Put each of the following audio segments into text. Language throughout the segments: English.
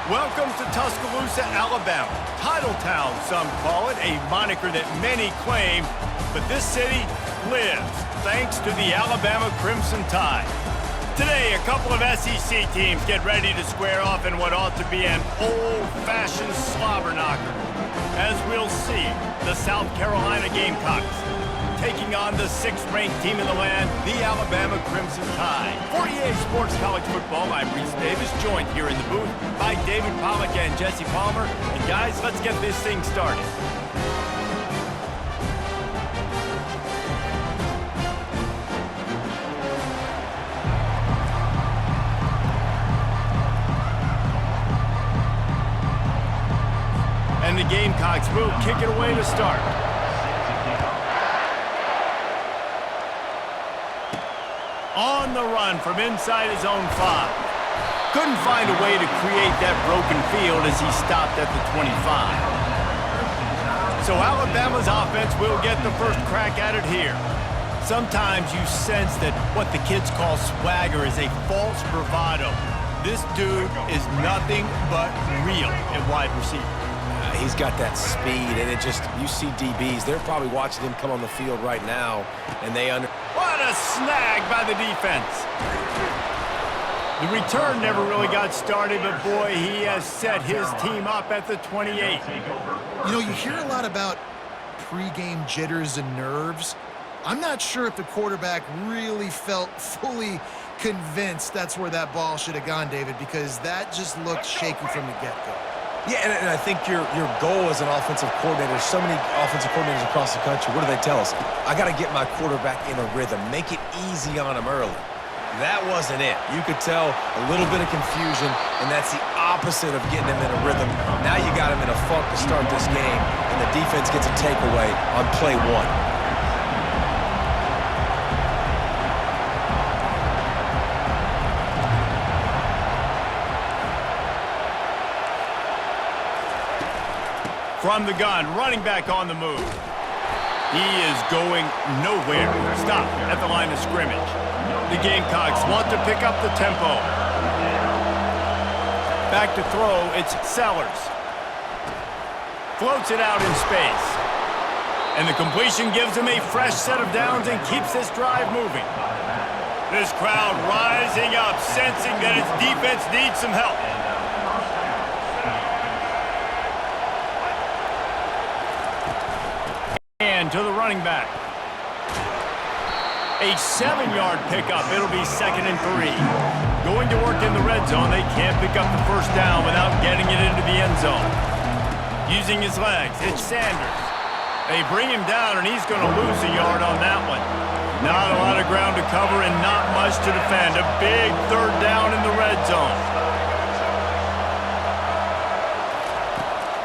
Welcome to Tuscaloosa, Alabama. Title Town, some call it, a moniker that many claim, but this city lives thanks to the Alabama Crimson Tide. Today, a couple of SEC teams get ready to square off in what ought to be an old-fashioned slobber knocker. As we'll see, the South Carolina Gamecocks taking on the 6th-ranked team in the land, the Alabama Crimson Tide. For EA Sports College Football, I'm Reese Davis, joined here in the booth by David Pollack and Jesse Palmer. And guys, let's get this thing started. And the Gamecocks will kick it away to start. On the run from inside his own 5. Couldn't find a way to create that broken field as he stopped at the 25. So Alabama's offense will get the first crack at it here. Sometimes you sense that what the kids call swagger is a false bravado. This dude is nothing but real at wide receiver. He's got that speed, and it just, you see DBs, they're probably watching him come on the field right now, and they What a snag by the defense. The return never really got started, but boy, he has set his team up at the 28. You know, you hear a lot about pregame jitters and nerves. I'm not sure if the quarterback really felt fully convinced that's where that ball should have gone, David, because that just looked shaky from the get-go. Yeah, and I think your goal as an offensive coordinator, so many offensive coordinators across the country, what do they tell us? I got to get my quarterback in a rhythm, make it easy on him early. That wasn't it. You could tell a little bit of confusion, and that's the opposite of getting him in a rhythm. Now you got him in a funk to start this game, and the defense gets a takeaway on play 1. From the gun, running back on the move. He is going nowhere. Stop at the line of scrimmage. The Gamecocks want to pick up the tempo. Back to throw, it's Sellers. Floats it out in space. And the completion gives him a fresh set of downs and keeps this drive moving. This crowd rising up, sensing that its defense needs some help. To the running back. A 7-yard pickup. It'll be 2nd and 3. Going to work in the red zone. They can't pick up the first down without getting it into the end zone. Using his legs, it's Sanders. They bring him down, and he's going to lose a yard on that one. Not a lot of ground to cover and not much to defend. A big 3rd down in the red zone.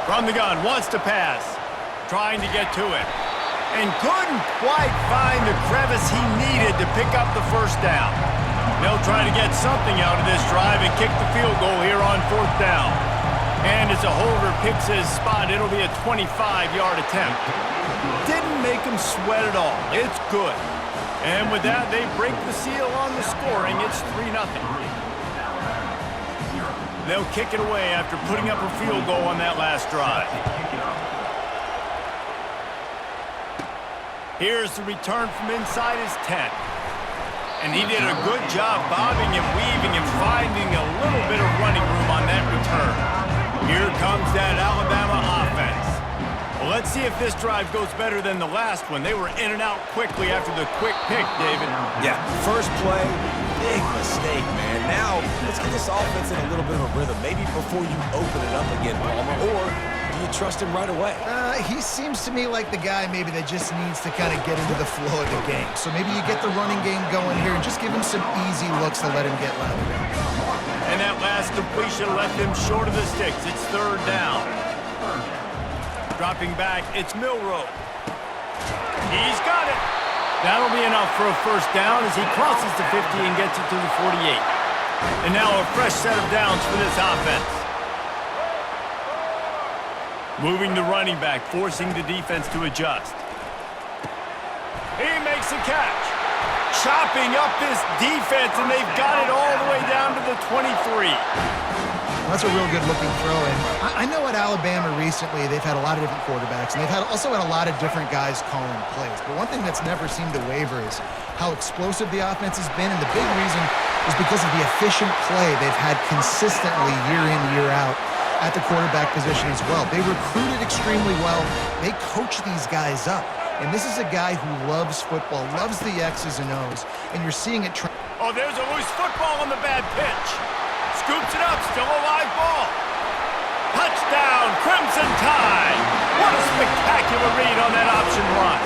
From the gun, wants to pass. Trying to get to it. And couldn't quite find the crevice he needed to pick up the first down. They'll try to get something out of this drive and kick the field goal here on 4th down. And as a holder picks his spot, it'll be a 25-yard attempt. Didn't make him sweat at all. It's good. And with that, they break the seal on the scoring. It's 3-0. They'll kick it away after putting up a field goal on that last drive. Here's the return from inside his 10. And he did a good job bobbing and weaving and finding a little bit of running room on that return. Here comes that Alabama offense. Well, let's see if this drive goes better than the last one. They were in and out quickly after the quick pick, David. Yeah, first play, big mistake, man. Now, let's get this offense in a little bit of a rhythm. Maybe before you open it up again, Palmer, or do you trust him right away? He seems to me like the guy maybe that just needs to kind of get into the flow of the game. So maybe you get the running game going here and just give him some easy looks to let him get lathered up. And that last completion left him short of the sticks. It's 3rd down. Dropping back, it's Milroe. He's got it. That'll be enough for a first down as he crosses the 50 and gets it to the 48. And now a fresh set of downs for this offense. Moving the running back, forcing the defense to adjust. He makes a catch. Chopping up this defense, and they've got it all the way down to the 23. That's a real good-looking throw. And I know at Alabama recently they've had a lot of different quarterbacks, and they've also had a lot of different guys calling plays. But one thing that's never seemed to waver is how explosive the offense has been, and the big reason is because of the efficient play they've had consistently year in, year out at the quarterback position as well. They recruited extremely well. They coach these guys up. And this is a guy who loves football, loves the X's and O's, and you're seeing it. Oh, there's a loose football on the bad pitch. Scoops it up, still a live ball. Touchdown, Crimson Tide. What a spectacular read on that option run.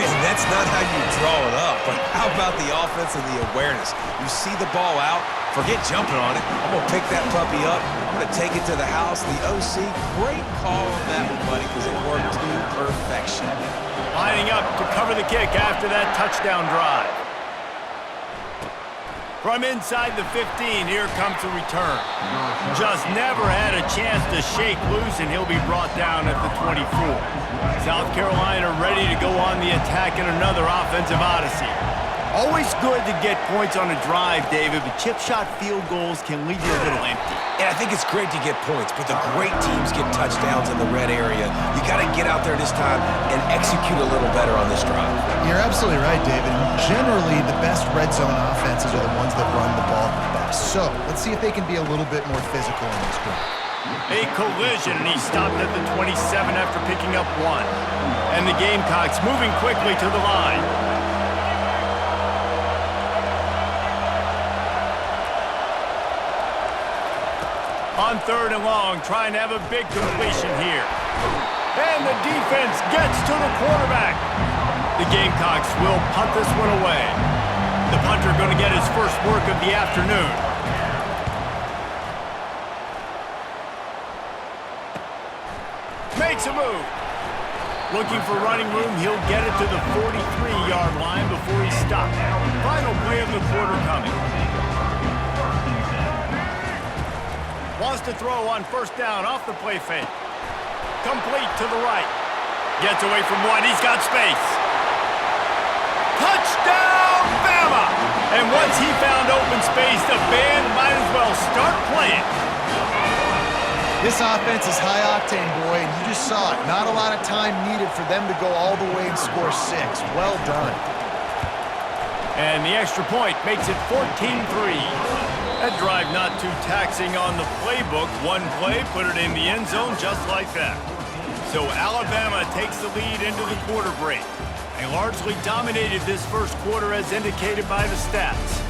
And that's not how you draw it up, but how about the offense and the awareness? You see the ball out, forget jumping on it. I'm going to pick that puppy up. I'm going to take it to the house. The OC, great call on that one, buddy, because it worked to perfection. Lining up to cover the kick after that touchdown drive. From inside the 15, here comes the return. Just never had a chance to shake loose, and he'll be brought down at the 24. South Carolina ready to go on the attack in another offensive odyssey. Always good to get points on a drive, David, but chip shot field goals can leave you a little empty. And I think it's great to get points, but the great teams get touchdowns in the red area. You got to get out there this time and execute a little better on this drive. You're absolutely right, David. Generally, the best red zone offenses are the ones that run the ball the best. So let's see if they can be a little bit more physical in this drive. A collision, and he stopped at the 27 after picking up one. And the Gamecocks moving quickly to the line. On 3rd and long, trying to have a big completion here. And the defense gets to the quarterback. The Gamecocks will punt this one away. The punter going to get his first work of the afternoon. Makes a move. Looking for running room, he'll get it to the 43-yard line before he stopped. Final play of the quarter coming. Wants to throw on 1st down off the play fake. Complete to the right. Gets away from one. He's got space. Touchdown, Bama! And once he found open space, the band might as well start playing. This offense is high octane, boy, and you just saw it. Not a lot of time needed for them to go all the way and score 6. Well done. And the extra point makes it 14-3. That drive not too taxing on the playbook. One play, put it in the end zone just like that. So Alabama takes the lead into the quarter break. They largely dominated this first quarter as indicated by the stats.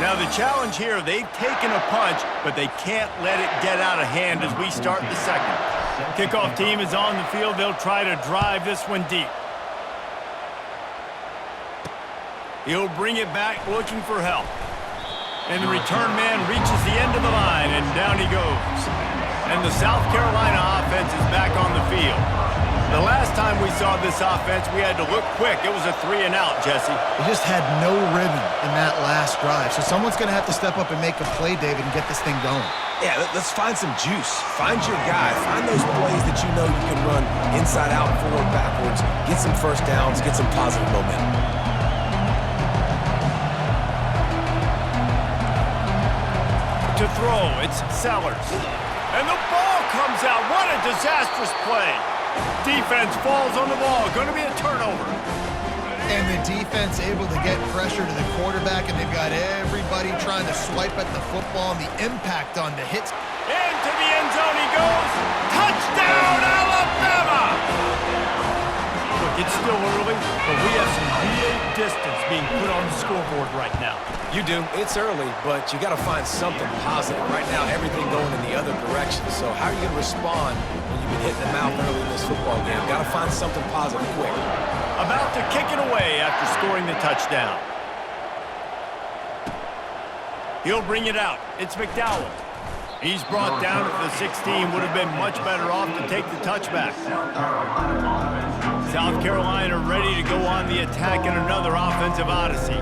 Now the challenge here, they've taken a punch, but they can't let it get out of hand as we start the second. Kickoff team is on the field. They'll try to drive this one deep. He'll bring it back looking for help. And the return man reaches the end of the line, and down he goes. And the South Carolina offense is back on the field. The last time we saw this offense, we had to look quick. It was a 3-and-out, Jesse. They just had no rhythm in that last drive. So someone's going to have to step up and make a play, David, and get this thing going. Yeah, let's find some juice. Find your guy. Find those plays that you know you can run inside out, forward, backwards. Get some first downs. Get some positive momentum. To throw, it's Sellers. And the ball comes out. What a disastrous play. Defense falls on the ball. Going to be a turnover. And the defense able to get pressure to the quarterback, and they've got everybody trying to swipe at the football, and the impact on the hits. Into the end zone he goes. Touchdown, Alabama! Look, it's still early, but we have some real distance being put on the scoreboard right now. You do. It's early, but you got to find something positive. Right now, everything going in the other direction. So how are you going to respond when you've been hitting them out early in this football game? Got to find something positive quick. About to kick it away after scoring the touchdown. He'll bring it out. It's McDowell. He's brought down at the 16, would have been much better off to take the touchback. South Carolina ready to go on the attack in another offensive odyssey.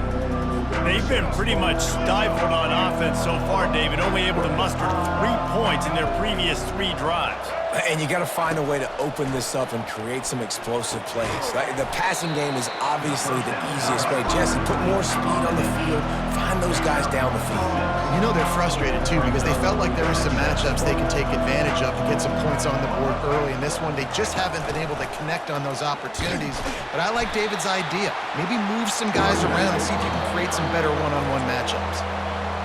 They've been pretty much stifled on offense so far, David, only able to muster 3 points in their previous 3 drives. And you got to find a way to open this up and create some explosive plays. The passing game is obviously the easiest way. Jesse, put more speed on the field. Find those guys down the field. You know they're frustrated, too, because they felt like there were some matchups they could take advantage of to get some points on the board early. In this one, they just haven't been able to connect on those opportunities. But I like David's idea. Maybe move some guys around and see if you can create some better one-on-one matchups.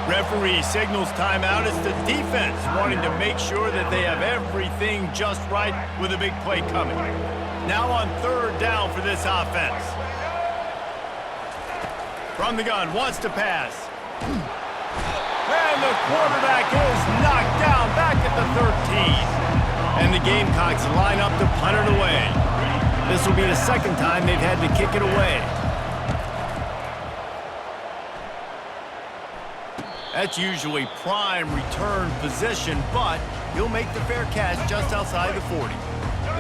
Referee signals timeout. It's the defense wanting to make sure that they have everything just right with a big play coming. Now on 3rd down for this offense. From the gun, wants to pass. And the quarterback is knocked down back at the 13. And the Gamecocks line up to punt it away. This will be the 2nd time they've had to kick it away. That's usually prime return position, but he'll make the fair catch just outside the 40.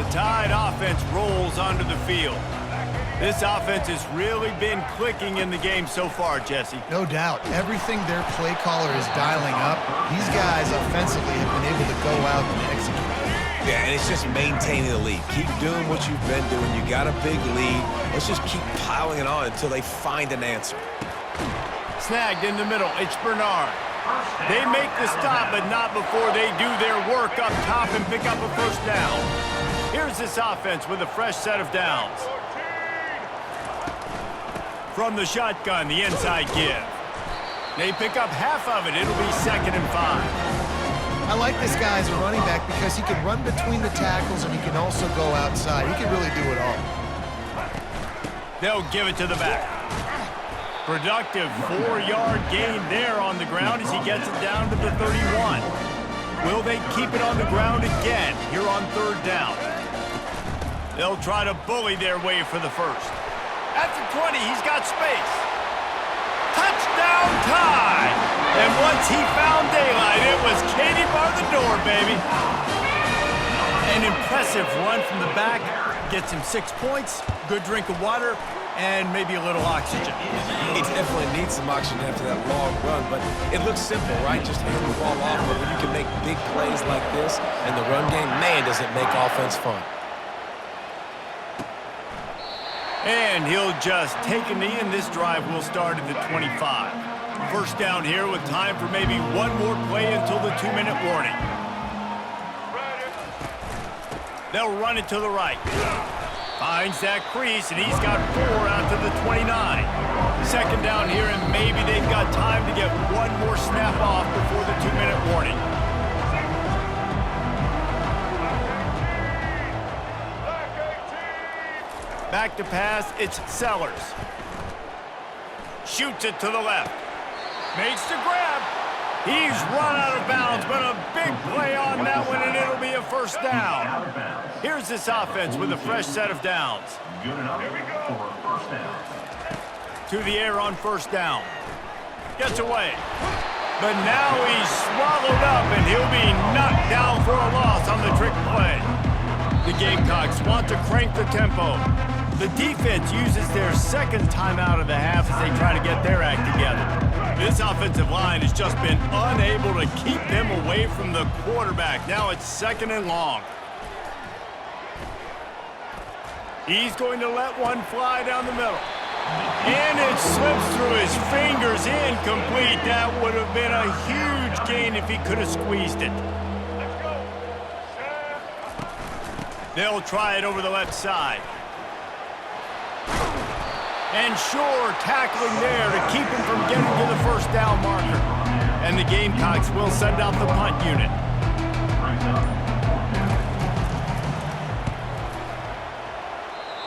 The Tide offense rolls onto the field. This offense has really been clicking in the game so far, Jesse. No doubt. Everything their play caller is dialing up, these guys offensively have been able to go out and execute. Yeah, and it's just maintaining the lead. Keep doing what you've been doing. You got a big lead. Let's just keep piling it on until they find an answer. Snagged in the middle, it's Bernard. They make the stop, but not before they do their work up top and pick up a 1st down. Here's this offense with a fresh set of downs. From the shotgun, the inside give. They pick up half of it. It'll be 2nd and 5. I like this guy as a running back because he can run between the tackles and he can also go outside. He can really do it all. They'll give it to the back. Productive 4-yard gain there on the ground as he gets it down to the 31. Will they keep it on the ground again here on 3rd down? They'll try to bully their way for the 1st. At the 20, he's got space. Touchdown Tide! And once he found daylight, it was Katie bar the door, baby. An impressive run from the back. Gets him 6 points, good drink of water, and maybe a little oxygen. He definitely needs some oxygen after that long run, but it looks simple, right? Just hand the ball off, but when you can make big plays like this in the run game, man, does it make offense fun. And he'll just take a knee, and this drive will start at the 25. 1st down here with time for maybe one more play until the 2-minute warning. They'll run it to the right. Finds that crease, and he's got 4 out to the 29. 2nd down here, and maybe they've got time to get one more snap off before the 2-minute warning. Back to pass, it's Sellers. Shoots it to the left. Makes the grab. He's run out of bounds, but a big play on that one, and it'll be a 1st down. Here's this offense with a fresh set of downs. Good enough for a 1st down. To the air on 1st down. Gets away. But now he's swallowed up, and he'll be knocked down for a loss on the trick play. The Gamecocks want to crank the tempo. The defense uses their 2nd timeout of the half as they try to get their act together. This offensive line has just been unable to keep them away from the quarterback. Now it's 2nd and long. He's going to let one fly down the middle. And it slips through his fingers, incomplete. That would have been a huge gain if he could have squeezed it. They'll try it over the left side. And sure, tackling there to keep him from getting to the 1st down marker. And the Gamecocks will send out the punt unit.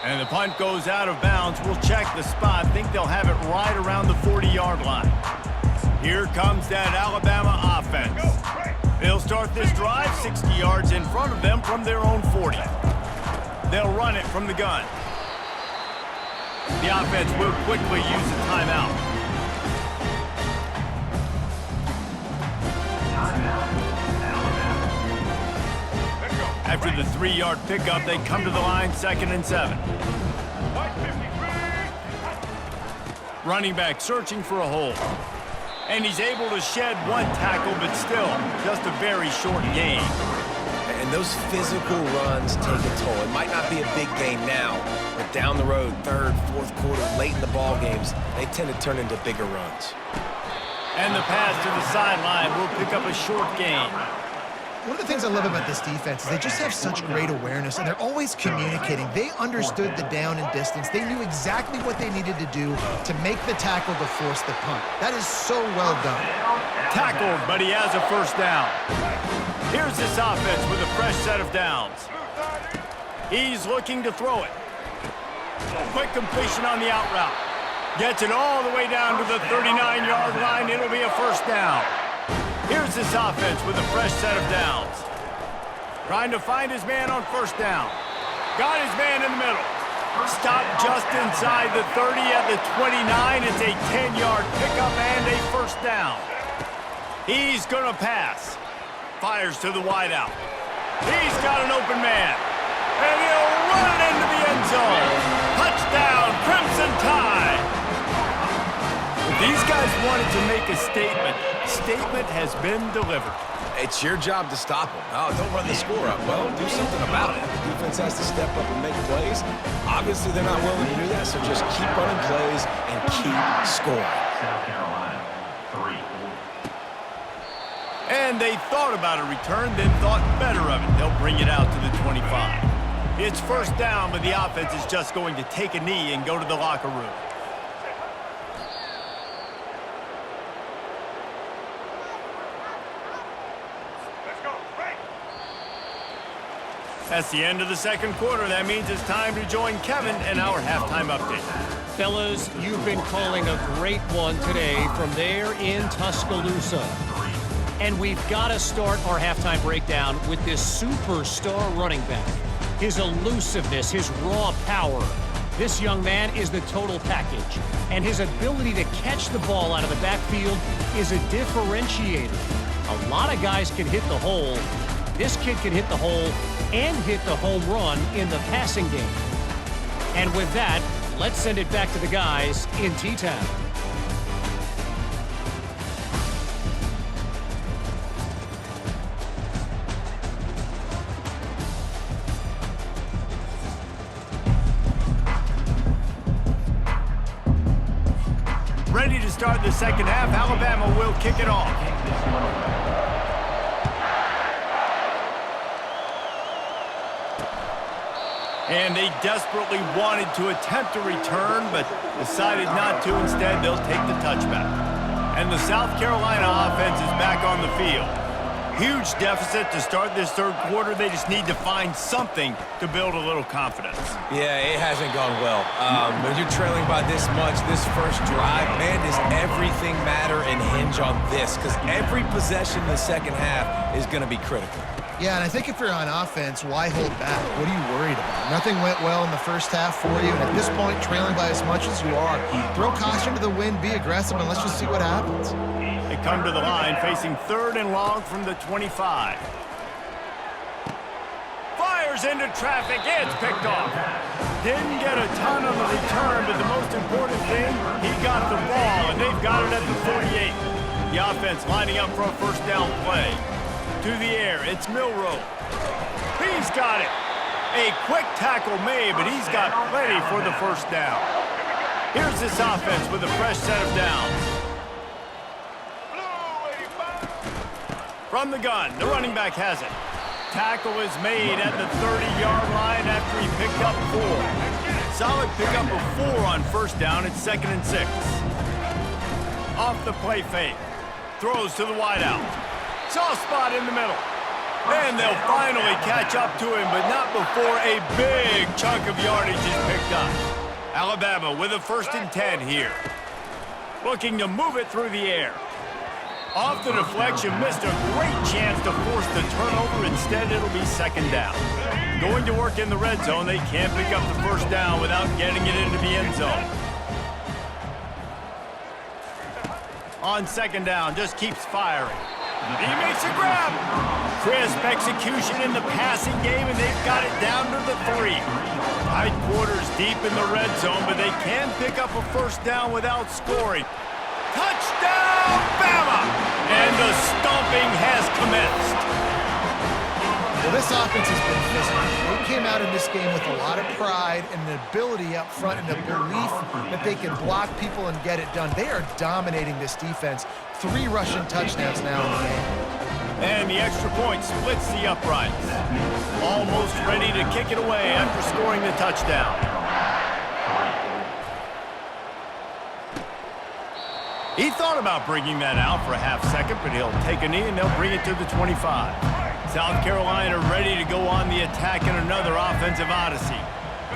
And the punt goes out of bounds. We'll check the spot. Think they'll have it right around the 40-yard line. Here comes that Alabama offense. They'll start this drive 60 yards in front of them from their own 40. They'll run it from the gun. The offense will quickly use a timeout. After the 3-yard pickup, they come to the line 2nd and 7. Running back searching for a hole. And he's able to shed 1 tackle, but still, just a very short gain. And those physical runs take a toll. It might not be a big game now, but down the road, 3rd, 4th quarter, late in the ball games, they tend to turn into bigger runs. And the pass to the sideline will pick up a short gain. One of the things I love about this defense is they just have such great awareness, and they're always communicating. They understood the down and distance. They knew exactly what they needed to do to make the tackle to force the punt. That is so well done. Tackled, but he has a 1st down. Here's this offense with a fresh set of downs. He's looking to throw it. Quick completion on the out route. Gets it all the way down to the 39-yard line. It'll be a 1st down. Here's this offense with a fresh set of downs. Trying to find his man on 1st down. Got his man in the middle. Stopped just inside the 30 at the 29. It's a 10-yard pickup and a 1st down. He's going to pass. Fires to the wideout. He's got an open man. And he'll run it into the end zone. Touchdown, Crimson Tide. These guys wanted to make a statement. Statement has been delivered. It's your job to stop them. Oh, don't run the score up. Well, do something about it. The defense has to step up and make plays. Obviously, they're not willing to do that, so just keep running plays and keep scoring. South Carolina, 3. And they thought about a return, then thought better of it. They'll bring it out to the 25. It's 1st down, but the offense is just going to take a knee and go to the locker room. That's the end of the 2nd quarter. That means it's time to join Kevin and our halftime update. Fellas, you've been calling a great one today from there in Tuscaloosa. And we've got to start our halftime breakdown with this superstar running back. His elusiveness, his raw power. This young man is the total package. And his ability to catch the ball out of the backfield is a differentiator. A lot of guys can hit the hole. This kid can hit the hole and hit the home run in the passing game. And with that, let's send it back to the guys in T-Town. Ready to start the 2nd half. Alabama will kick it off. And they desperately wanted to attempt a return, but decided not to. Instead, they'll take the touchback. And the South Carolina offense is back on the field. Huge deficit to start this 3rd quarter. They just need to find something to build a little confidence. Yeah, it hasn't gone well. When you're trailing by this much, this 1st drive, man, does everything matter and hinge on this? Because every possession in the 2nd half is going to be critical. Yeah, and I think if you're on offense, why hold back? What are you worried about? Nothing went well in the 1st half for you, and at this point, trailing by as much as you are, throw caution to the wind, be aggressive, and let's just see what happens. They come to the line facing 3rd and long from the 25. Fires into traffic. It's picked off. Didn't get a ton on the return, but the most important thing, he got the ball, and they've got it at the 48. The offense lining up for a 1st down play. To the air, it's Milroe. He's got it. A quick tackle made, but he's got plenty for the 1st down. Here's this offense with a fresh set of downs. From the gun, the running back has it. Tackle is made at the 30-yard line after he picked up 4. Solid pickup of 4 on 1st down. It's 2nd and 6. Off the play fake. Throws to the wideout. Soft spot in the middle. And they'll finally catch up to him, but not before a big chunk of yardage is picked up. Alabama with a 1st and 10 here. Looking to move it through the air. Off the deflection, missed a great chance to force the turnover. Instead, it'll be 2nd down. Going to work in the red zone. They can't pick up the 1st down without getting it into the end zone. On 2nd down, just keeps firing. He makes a grab. Crisp execution in the passing game, and they've got it down to the 3. Tight quarters deep in the red zone, but they can pick up a first down without scoring. Touchdown, Bama! And the stomping has commenced. Well, this offense has been physical. They came out in this game with a lot of pride and the ability up front and the belief that they can block people and get it done. They are dominating this defense. 3 rushing touchdowns now in the game. And the extra point splits the uprights. Almost ready to kick it away after scoring the touchdown. He thought about bringing that out for a half second, but he'll take a knee and they'll bring it to the 25. South Carolina ready to go on the attack in another offensive odyssey.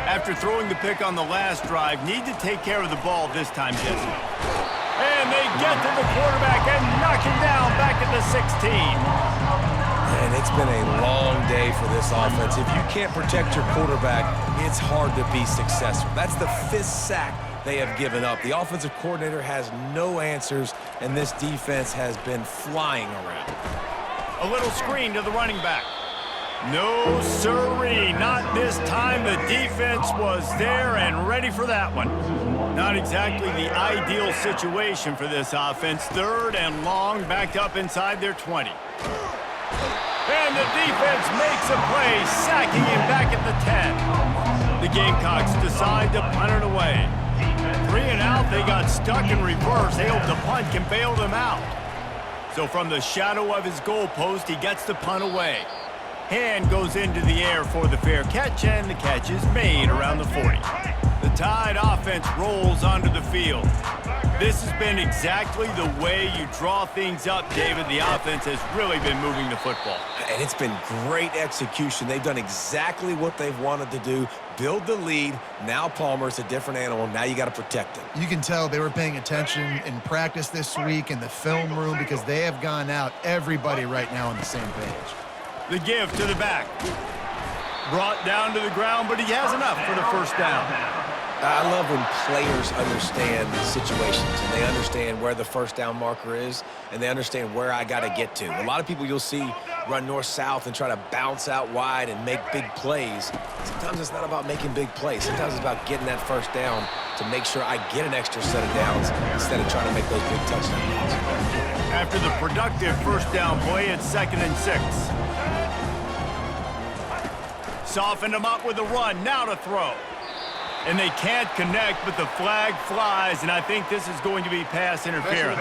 After throwing the pick on the last drive, need to take care of the ball this time, Jesse. And they get to the quarterback and knock him down back at the 16. And it's been a long day for this offense. If you can't protect your quarterback, it's hard to be successful. That's the 5th sack they have given up. The offensive coordinator has no answers, and this defense has been flying around. A little screen to the running back. No sirree, not this time. The defense was there and ready for that one. Not exactly the ideal situation for this offense. 3rd and long, backed up inside their 20. And the defense makes a play, sacking him back at the 10. The Gamecocks decide to punt it away. 3 and out, they got stuck in reverse. They hope the punt can bail them out. So from the shadow of his goalpost, he gets the punt away. Hand goes into the air for the fair catch, and the catch is made around the 40. The Tide offense rolls onto the field. This has been exactly the way you draw things up, David. The offense has really been moving the football. And it's been great execution. They've done exactly what they've wanted to do. Build the lead. Now Palmer's a different animal. Now you got to protect him. You can tell they were paying attention in practice this week in the film room because they have gone out, everybody right now on the same page. The give to the back. Brought down to the ground, but he has enough for the first down. I love when players understand situations and they understand where the first down marker is and they understand where I got to get to. A lot of people you'll see run north-south and try to bounce out wide and make big plays. Sometimes it's not about making big plays. Sometimes it's about getting that first down to make sure I get an extra set of downs instead of trying to make those big touchdown runs. After the productive first down play, it's 2nd and 6. Softened him up with a run, now to throw. And they can't connect, but the flag flies, and I think this is going to be pass interference.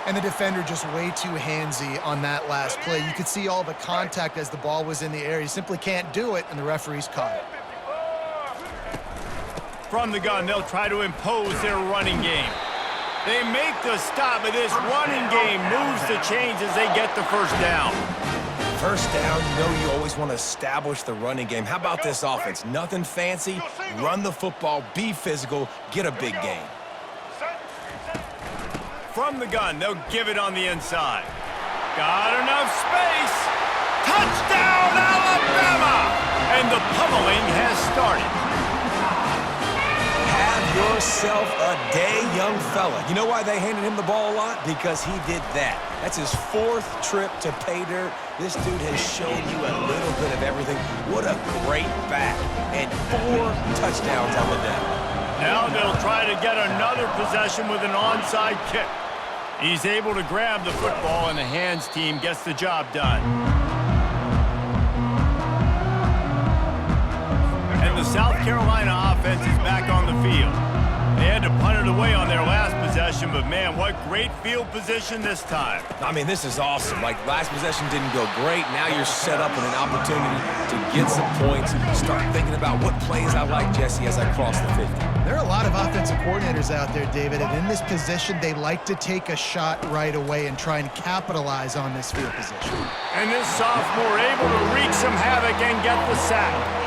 And the defender just way too handsy on that last play. You could see all the contact as the ball was in the air. He simply can't do it, and the referee's caught it. From the gun, they'll try to impose their running game. They make the stop, but this running game moves the chains as they get the first down. First down, you know you always want to establish the running game. How about this offense? Nothing fancy. Run the football, be physical, get a big gain. From the gun, they'll give it on the inside. Got enough space. Touchdown, Alabama! And the pummeling has started. Have yourself a day, young fella. You know why they handed him the ball a lot? Because he did that. That's his 4th trip to pay dirt. This dude has shown you a little bit of everything. What a great back. And 4 touchdowns on the day. Now they'll try to get another possession with an onside kick. He's able to grab the football, and the hands team gets the job done. And the South Carolina offense is back on the field. They had to punt it away on their last possession, but man, what great field position this time. I mean, this is awesome. Like, last possession didn't go great. Now you're set up with an opportunity to get some points. Start thinking about what plays I like, Jesse, as I cross the 50. There are a lot of offensive coordinators out there, David, and in this position, they like to take a shot right away and try and capitalize on this field position. And this sophomore able to wreak some havoc and get the sack.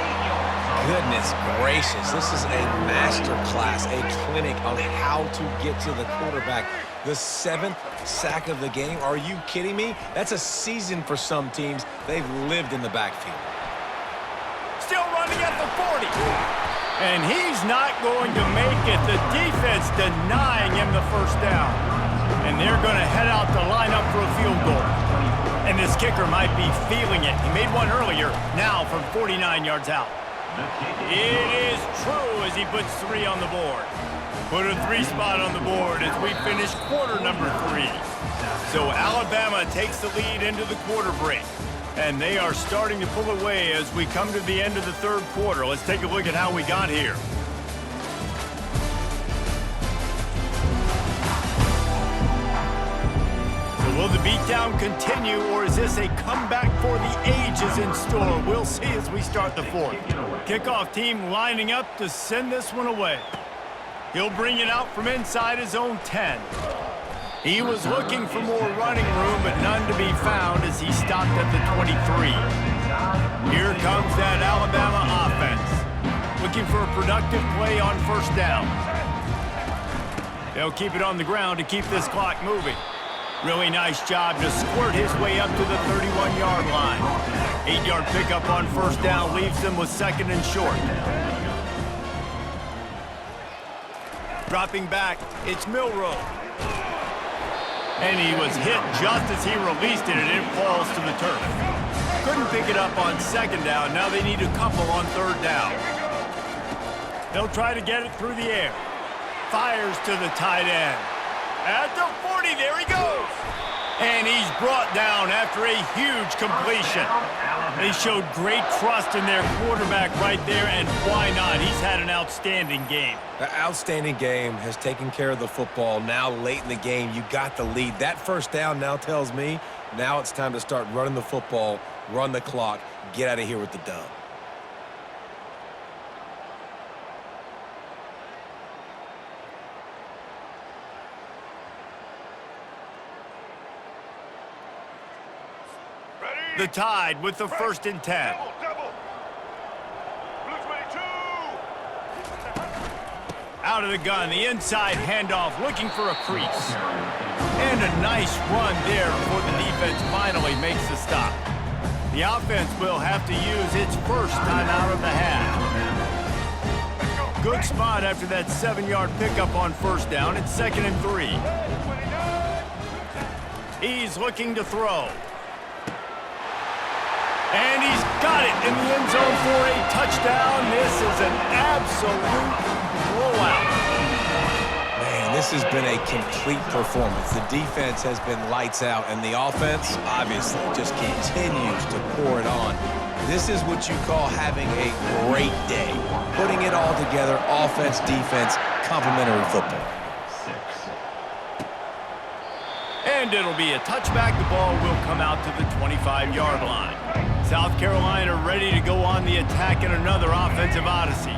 Goodness gracious, this is a master class, a clinic on how to get to the quarterback. The 7th sack of the game. Are you kidding me? That's a season for some teams. They've lived in the backfield. Still running at the 40. And he's not going to make it. The defense denying him the first down. And they're going to head out to line up for a field goal. And this kicker might be feeling it. He made one earlier, now from 49 yards out. It is true as he puts 3 on the board. Put a 3 spot on the board as we finish quarter number 3. So Alabama takes the lead into the quarter break. And they are starting to pull away as we come to the end of the third quarter. Let's take a look at how we got here. So will the beatdown continue, or is this a comeback for the ages in store? We'll see as we start the fourth. Kickoff team lining up to send this one away. He'll bring it out from inside his own 10. He was looking for more running room, but none to be found as he stopped at the 23. Here comes that Alabama offense, looking for a productive play on first down. They'll keep it on the ground to keep this clock moving. Really nice job to squirt his way up to the 31-yard line. 8-yard pickup on first down leaves them with second and short. Dropping back, it's Milroe. And he was hit just as he released it, and it falls to the turf. Couldn't pick it up on second down. Now they need a couple on third down. They'll try to get it through the air. Fires to the tight end. At the 40, there he goes. And he's brought down after a huge completion. They showed great trust in their quarterback right there, and why not? He's had an outstanding game. The outstanding game has taken care of the football. Now, late in the game, you got the lead. That first down now tells me now it's time to start running the football, run the clock, get out of here with the dub. The Tide with the first and 10. Out of the gun, the inside handoff, looking for a crease. And a nice run there before the defense finally makes the stop. The offense will have to use its first timeout of the half. Good spot after that 7-yard pickup on first down. It's second and 3. He's looking to throw. And he's got it in the end zone for a touchdown. This is an absolute blowout. Man, this has been a complete performance. The defense has been lights out, and the offense, obviously, just continues to pour it on. This is what you call having a great day. Putting it all together, offense, defense, complementary football. And it'll be a touchback. The ball will come out to the 25-yard line. South Carolina ready to go on the attack in another offensive odyssey.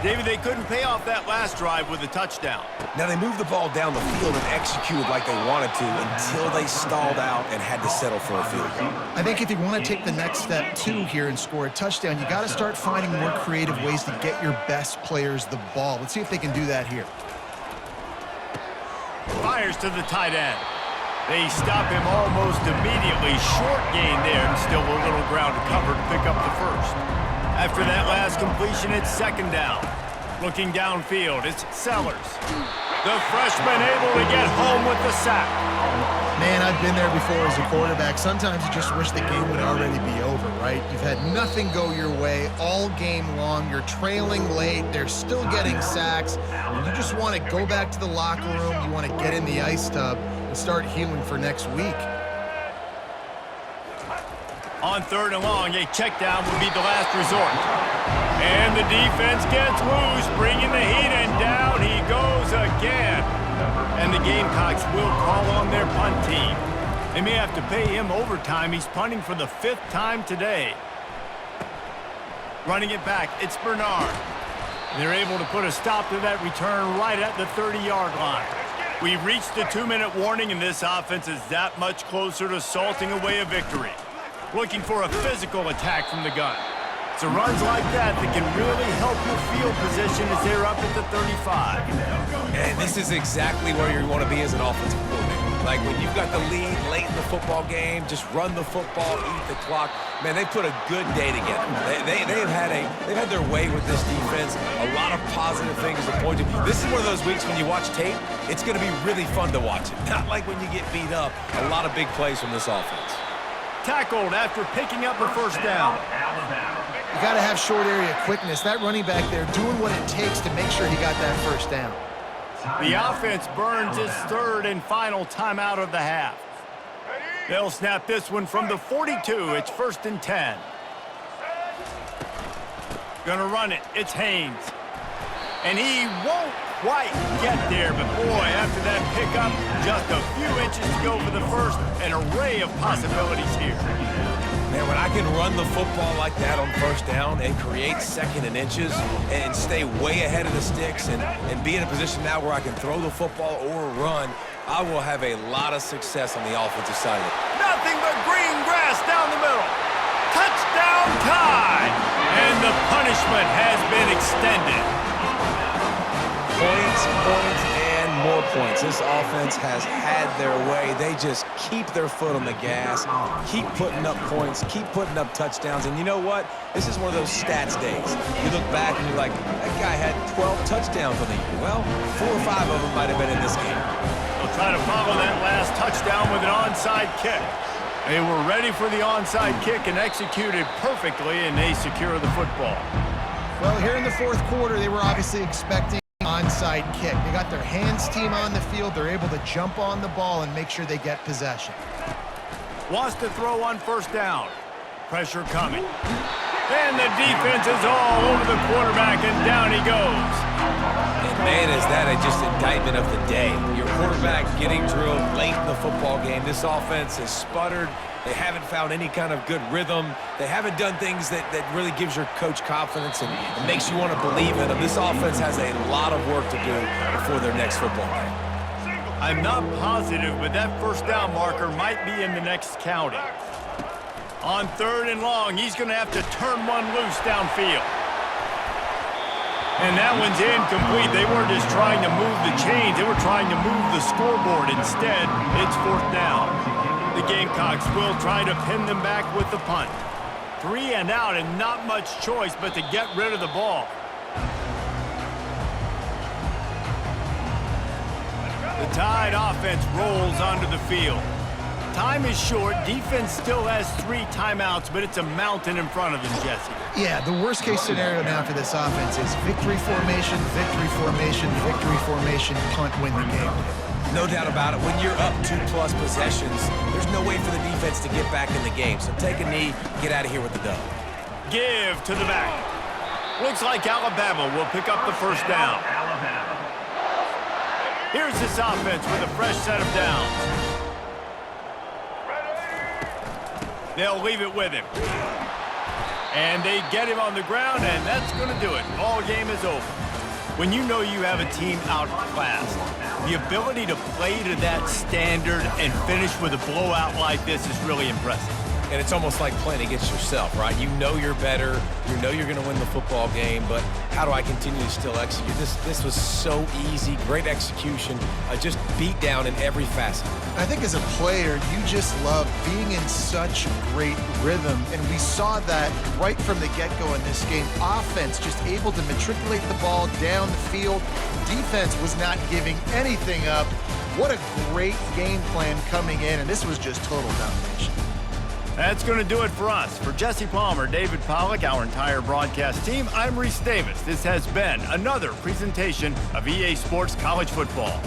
David, they couldn't pay off that last drive with a touchdown. Now, they moved the ball down the field and executed like they wanted to until they stalled out and had to settle for a field goal. I think if you want to take the next step, too, here and score a touchdown, you got to start finding more creative ways to get your best players the ball. Let's see if they can do that here. Fires to the tight end. They stop him almost immediately. Short gain there, and still a little ground to cover to pick up the first. After that last completion, it's second down. Looking downfield, it's Sellers. The freshman able to get home with the sack. Man, I've been there before as a quarterback. Sometimes you just wish the game would already be over, right? You've had nothing go your way all game long. You're trailing late. They're still getting sacks. And you just want to go back to the locker room. You want to get in the ice tub and start healing for next week. On third and long, a check down would be the last resort. And the defense gets loose, bringing the heat, and down he goes again. And the Gamecocks will call on their punt team. They may have to pay him overtime. He's punting for the 5th time today. Running it back, it's Bernard. They're able to put a stop to that return right at the 30-yard line. We've reached the 2-minute warning, and this offense is that much closer to salting away a victory. Looking for a physical attack from the gun. So runs like that can really help your field position as they're up at the 35. And this is exactly where you want to be as an offensive coordinator. Like when you've got the lead late in the football game, just run the football, eat the clock. Man, they put a good day together. They've had their way with this defense. A lot of positive things to point to. This is one of those weeks when you watch tape, it's going to be really fun to watch it. Not like when you get beat up. A lot of big plays from this offense. Tackled after picking up a first down. You got to have short area quickness. That running back there doing what it takes to make sure he got that first down. The offense burns its third and final timeout of the half. They'll snap this one from the 42. It's 1st and 10. Gonna run it. It's Haynes. And he won't quite get there, but boy, after that pickup, just a few inches to go for the first. An array of possibilities here. Man, when I can run the football like that on first down and create second and inches and stay way ahead of the sticks and be in a position now where I can throw the football or run, I will have a lot of success on the offensive side of it. Nothing but green grass down the middle. Touchdown tie! And the punishment has been extended. Points, and more points. This offense has had their way. They just keep their foot on the gas, keep putting up points, keep putting up touchdowns. And you know what? This is one of those stats days. You look back and you're like, that guy had 12 touchdowns on the year. Well, 4 or 5 of them might have been in this game. They'll try to follow that last touchdown with an onside kick. They were ready for the onside kick and executed perfectly, and they secure the football. Well, here in the fourth quarter, they were obviously expecting onside kick. They got their hands team on the field. They're able to jump on the ball and make sure they get possession. Wants to throw on first down. Pressure coming. And the defense is all over the quarterback, and down he goes. And man, is that just indictment of the day. Your quarterback getting drilled late in the football game. This offense has sputtered. They haven't found any kind of good rhythm. They haven't done things that really gives your coach confidence and makes you want to believe in them. This offense has a lot of work to do before their next football game. I'm not positive, but that first down marker might be in the next county. On 3rd and long, he's going to have to turn one loose downfield. And that one's incomplete. They weren't just trying to move the chains. They were trying to move the scoreboard. Instead, it's 4th down. The Gamecocks will try to pin them back with the punt. 3 and out and not much choice but to get rid of the ball. The Tide offense rolls onto the field. Time is short. Defense still has 3 timeouts, but it's a mountain in front of them, Jesse. Yeah, the worst-case scenario now for this offense is victory formation, victory formation, victory formation, punt, win the game. No doubt about it. When you're up 2+ possessions, there's no way for the defense to get back in the game. So take a knee, get out of here with the dub. Give to the back. Looks like Alabama will pick up the first down. Here's this offense with a fresh set of downs. They'll leave it with him. And they get him on the ground, and that's going to do it. Ball game is over. When you know you have a team outclassed, the ability to play to that standard and finish with a blowout like this is really impressive. And it's almost like playing against yourself, right? You know you're better. You know you're going to win the football game, but how do I continue to still execute? This was so easy, great execution, just beat down in every facet. I think as a player, you just love being in such great rhythm, and we saw that right from the get-go in this game. Offense just able to matriculate the ball down the field. Defense was not giving anything up. What a great game plan coming in, and this was just total domination. That's going to do it for us. For Jesse Palmer, David Pollack, our entire broadcast team, I'm Reese Davis. This has been another presentation of EA Sports College Football.